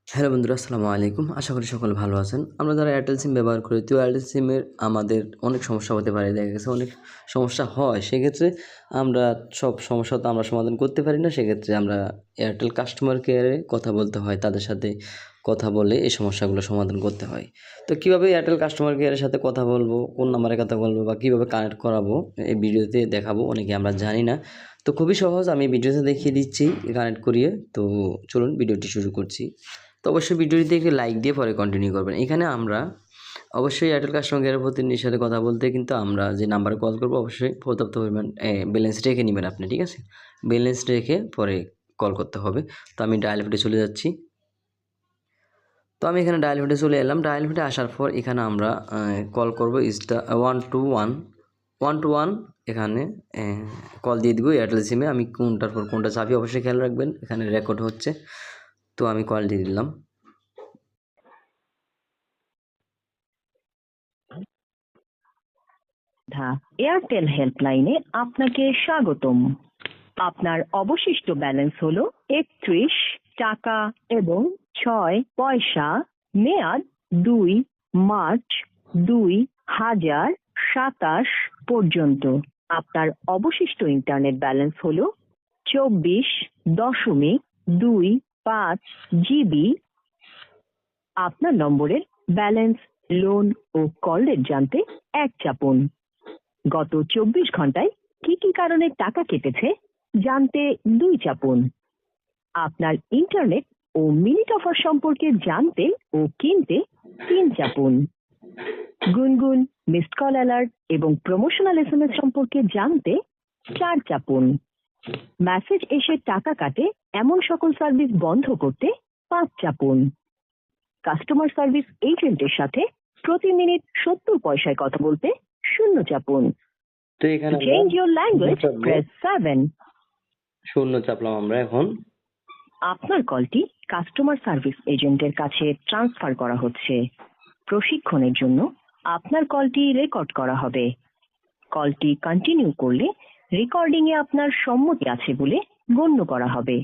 Hello বন্ধুরা, আসসালামু আলাইকুম। আশা করি সকলে ভালো আছেন। আমরা যারা এয়ারটেল সিম ব্যবহার করি, তো এয়ারটেল সিমের আমাদের অনেক সমস্যা হতে পারে। দেখা গেছে অনেক সমস্যা হয়। সেক্ষেত্রে আমরা সব সমস্যা তো আমরা সমাধান করতে পারি না। সেক্ষেত্রে আমরা এয়ারটেল কাস্টমার কেয়ারে কথা বলতে হয়। তাদের সাথে কথা বলে এই সমস্যাগুলো সমাধান করতে হয়। তো কীভাবে এয়ারটেল কাস্টমার কেয়ারের সাথে কথা বলবো, কোন নাম্বারে কথা বলবো বা কীভাবে কানেক্ট করাবো, এই ভিডিওতে দেখাবো। অনেকে আমরা জানি না। তো খুবই সহজ, আমি ভিডিওতে দেখিয়ে দিচ্ছি কানেক্ট করিয়ে। তো চলুন ভিডিওটি শুরু করছি। তো অবশ্যই ভিডিওটিতে একটি লাইক দিয়ে পরে কন্টিনিউ করবেন। এখানে আমরা অবশ্যই এয়ারটেল কাস্টমার কেয়ারের প্রতিনিধির সাথে কথা বলতে কিন্তু আমরা যে নাম্বারে কল করবো অবশ্যই পর্যাপ্ত পরিমাণ ব্যালেন্স রেখে নেবেন আপনি, ঠিক আছে? ব্যালেন্স রেখে পরে কল করতে হবে। তো আমি ডায়াল প্যাডে চলে যাচ্ছি। তো আমি এখানে ডায়াল প্যাডে চলে এলাম। ডায়াল প্যাডে আসার পর এখানে আমরা কল করবো 121 এখানে কল দিয়ে দিব এয়ারটেল সিমে। আমি কোনটার পর কোনটা চাপি অবশ্যই খেয়াল রাখবেন, এখানে রেকর্ড হচ্ছে। তো আমি কল দিয়ে দিলাম। এয়ারটেল হেল্পলাইনে আপনাকে স্বাগতম। আপনার অবশিষ্ট ব্যালেন্স হলো 31 টাকা এবং 6 পয়সা। মেয়াদ 2 মার্চ 2027 পর্যন্ত। আপনার অবশিষ্ট ইন্টারনেট ব্যালেন্স হলো 24.25 জিবি। আপনার নম্বরের ব্যালেন্স, লোন ও কল রেট জানতে 1 চাপুন। গত 24 ঘন্টায় কি কি কারণে টাকা কেটেছে জানতে 2 চাপুন। আপনার ইন্টারনেট ও মিনিট অফার সম্পর্কে জানতে ও কিনতে 3 চাপুন। গুনগুন, মিসড কল অ্যালার্ট এবং প্রমোশনাল এসএমএস সম্পর্কে জানতে 4 চাপুন। মেসেজ এসে টাকা কাটে এমন সকল সার্ভিস বন্ধ করতে 5 চাপুন। কাস্টমার সার্ভিস এজেন্টের সাথে প্রতি মিনিট 70 পয়সায় কথা বলতে 0 চাপুন। তো এখানে চেঞ্জ ইউর ল্যাঙ্গুয়েজ প্রেস 7। 0 চাপলাম আমরা এখন। আপনার কলটি কাস্টমার সার্ভিস এজেন্টের কাছে ট্রান্সফার করা হচ্ছে। প্রশিক্ষণের জন্য আপনার কলটি রেকর্ড করা হবে। কলটি কন্টিনিউ করলে রেকর্ডিং এ আপনার সম্মতি আছে বলে গণ্য করা হবে।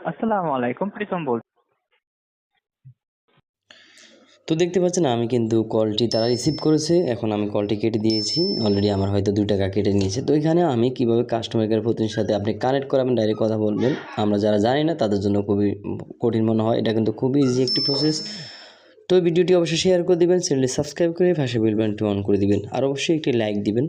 আসসালামু আলাইকুম, প্রীতম বলছি। তো দেখতে পাচ্ছেন আমি কিন্তু কলটি তারা রিসিভ করেছে। এখন আমি কলটি কেটে দিয়েছি। অলরেডি আমার হয়তো 2 টাকা কেটে নিয়েছে। তো এখানে আমি কিভাবে কাস্টমার কেয়ার প্রতিনিধির সাথে আপনি কানেক্ট করাবেন, ডাইরেক্ট কথা বলবেন। আমরা যারা জানি না তাদের জন্য খুবই কঠিন মনে হয়। এটা কিন্তু খুবই ইজি একটি প্রসেস। তো ভিডিওটি অবশ্যই শেয়ার করে দিবেন, চ্যানেলটি সাবস্ক্রাইব করে পাশে বেল বাটনটি অন করে দিবেন, আর অবশ্যই একটি লাইক দিবেন।